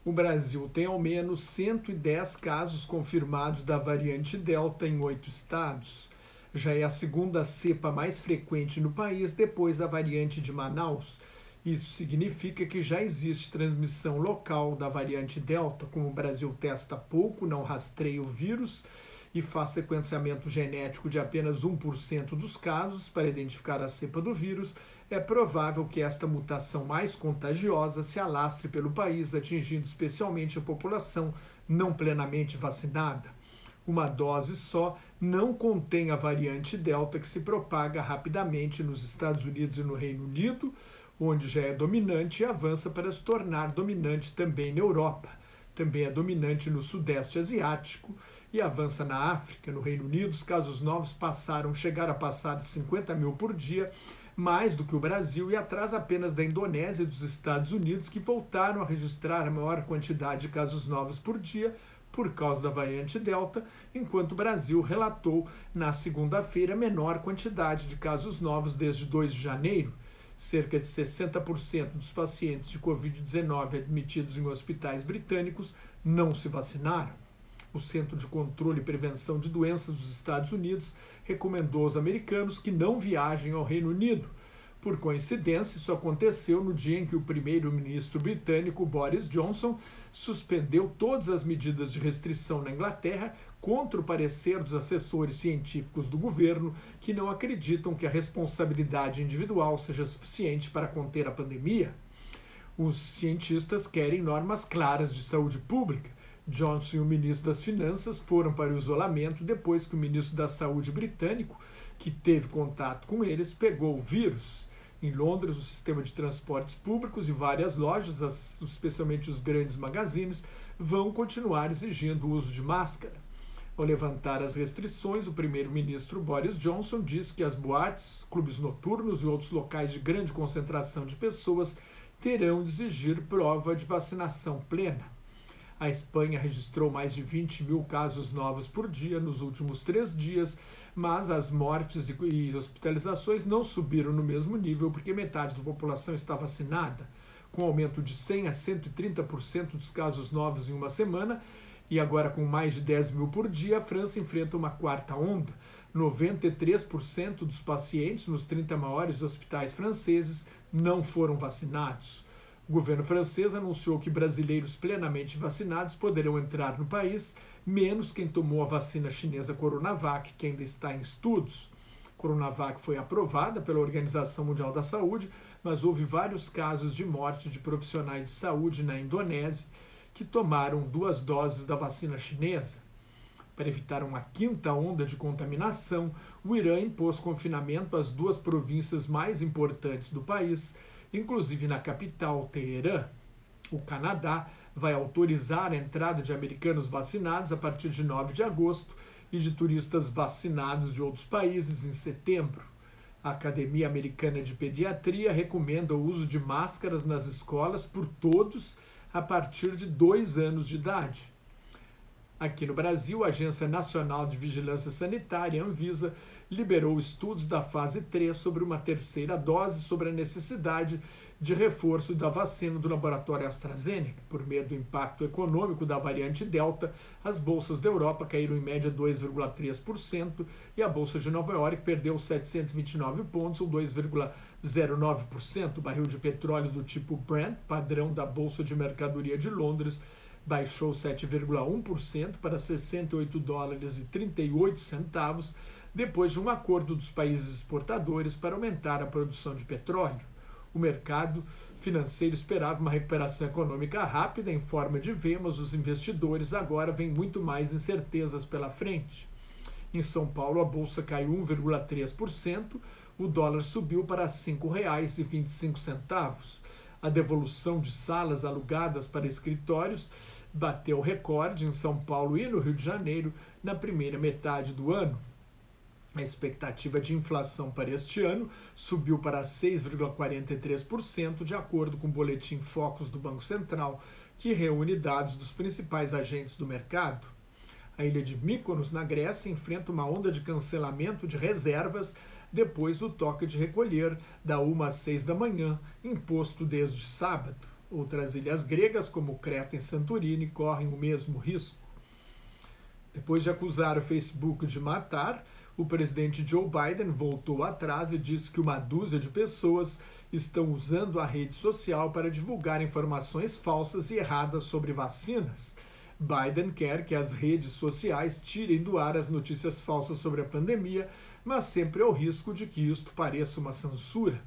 O Brasil tem ao menos 110 casos confirmados da variante Delta em 8 estados. Já é a segunda cepa mais frequente no país depois da variante de Manaus. Isso significa que já existe transmissão local da variante Delta, como o Brasil testa pouco, não rastreia o vírus e faz sequenciamento genético de apenas 1% dos casos para identificar a cepa do vírus, é provável que esta mutação mais contagiosa se alastre pelo país, atingindo especialmente a população não plenamente vacinada. Uma dose só não contém a variante Delta, que se propaga rapidamente nos Estados Unidos e no Reino Unido, onde já é dominante, e avança para se tornar dominante também na Europa. Também é dominante no Sudeste Asiático e avança na África. No Reino Unido, os casos novos chegaram a passar de 50 mil por dia, mais do que o Brasil, e atrás apenas da Indonésia e dos Estados Unidos, que voltaram a registrar a maior quantidade de casos novos por dia por causa da variante Delta, enquanto o Brasil relatou na segunda-feira a menor quantidade de casos novos desde 2 de janeiro. Cerca de 60% dos pacientes de Covid-19 admitidos em hospitais britânicos não se vacinaram. O Centro de Controle e Prevenção de Doenças dos Estados Unidos recomendou aos americanos que não viajem ao Reino Unido. Por coincidência, isso aconteceu no dia em que o primeiro-ministro britânico Boris Johnson suspendeu todas as medidas de restrição na Inglaterra contra o parecer dos assessores científicos do governo, que não acreditam que a responsabilidade individual seja suficiente para conter a pandemia. Os cientistas querem normas claras de saúde pública. Johnson e o ministro das Finanças foram para o isolamento depois que o ministro da Saúde britânico, que teve contato com eles, pegou o vírus. Em Londres, o sistema de transportes públicos e várias lojas, especialmente os grandes magazines, vão continuar exigindo o uso de máscara. Ao levantar as restrições, o primeiro-ministro Boris Johnson disse que as boates, clubes noturnos e outros locais de grande concentração de pessoas terão de exigir prova de vacinação plena. A Espanha registrou mais de 20 mil casos novos por dia nos últimos 3 dias, mas as mortes e hospitalizações não subiram no mesmo nível porque metade da população está vacinada. Com aumento de 100% a 130% dos casos novos em uma semana, e agora com mais de 10 mil por dia, a França enfrenta uma quarta onda. 93% dos pacientes nos 30 maiores hospitais franceses não foram vacinados. O governo francês anunciou que brasileiros plenamente vacinados poderão entrar no país, menos quem tomou a vacina chinesa Coronavac, que ainda está em estudos. Coronavac foi aprovada pela Organização Mundial da Saúde, mas houve vários casos de morte de profissionais de saúde na Indonésia que tomaram 2 doses da vacina chinesa. Para evitar uma quinta onda de contaminação, o Irã impôs confinamento às 2 províncias mais importantes do país, inclusive na capital, Teherã. O Canadá vai autorizar a entrada de americanos vacinados a partir de 9 de agosto e de turistas vacinados de outros países em setembro. A Academia Americana de Pediatria recomenda o uso de máscaras nas escolas por todos a partir de 2 anos de idade. Aqui no Brasil, a Agência Nacional de Vigilância Sanitária, Anvisa, liberou estudos da fase 3 sobre uma terceira dose, sobre a necessidade de reforço da vacina do laboratório AstraZeneca. Por meio do impacto econômico da variante Delta, as bolsas da Europa caíram em média 2,3% e a bolsa de Nova York perdeu 729 pontos, ou 2,09%. O barril de petróleo do tipo Brent, padrão da Bolsa de Mercadoria de Londres, baixou 7,1% para 68 dólares e 38 centavos, depois de um acordo dos países exportadores para aumentar a produção de petróleo. O mercado financeiro esperava uma recuperação econômica rápida em forma de V, mas os investidores agora veem muito mais incertezas pela frente. Em São Paulo, a bolsa caiu 1,3%, o dólar subiu para R$ 5,25. A devolução de salas alugadas para escritórios bateu recorde em São Paulo e no Rio de Janeiro na primeira metade do ano. A expectativa de inflação para este ano subiu para 6,43%, de acordo com o boletim Focus do Banco Central, que reúne dados dos principais agentes do mercado. A ilha de Mykonos, na Grécia, enfrenta uma onda de cancelamento de reservas depois do toque de recolher da 1 às 6 da manhã, imposto desde sábado. Outras ilhas gregas, como Creta e Santorini, correm o mesmo risco. Depois de acusar o Facebook de matar, o presidente Joe Biden voltou atrás e disse que uma dúzia de pessoas estão usando a rede social para divulgar informações falsas e erradas sobre vacinas. Biden quer que as redes sociais tirem do ar as notícias falsas sobre a pandemia, mas sempre ao risco de que isto pareça uma censura.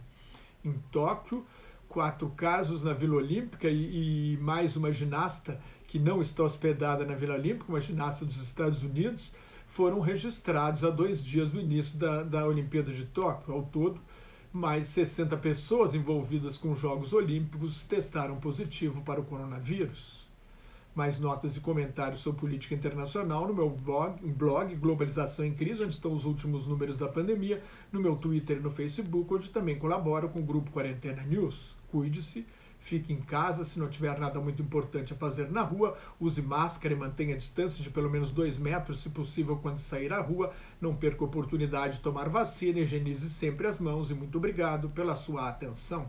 Em Tóquio, 4 casos na Vila Olímpica e mais uma ginasta que não está hospedada na Vila Olímpica, uma ginasta dos Estados Unidos, foram registrados há 2 dias do início da Olimpíada de Tóquio. Ao todo, mais de 60 pessoas envolvidas com os Jogos Olímpicos testaram positivo para o coronavírus. Mais notas e comentários sobre política internacional no meu blog Globalização em Crise, onde estão os últimos números da pandemia, no meu Twitter e no Facebook, onde também colaboro com o grupo Quarentena News. Cuide-se, fique em casa, se não tiver nada muito importante a fazer na rua, use máscara e mantenha a distância de pelo menos 2 metros, se possível, quando sair à rua. Não perca a oportunidade de tomar vacina, higienize sempre as mãos e muito obrigado pela sua atenção.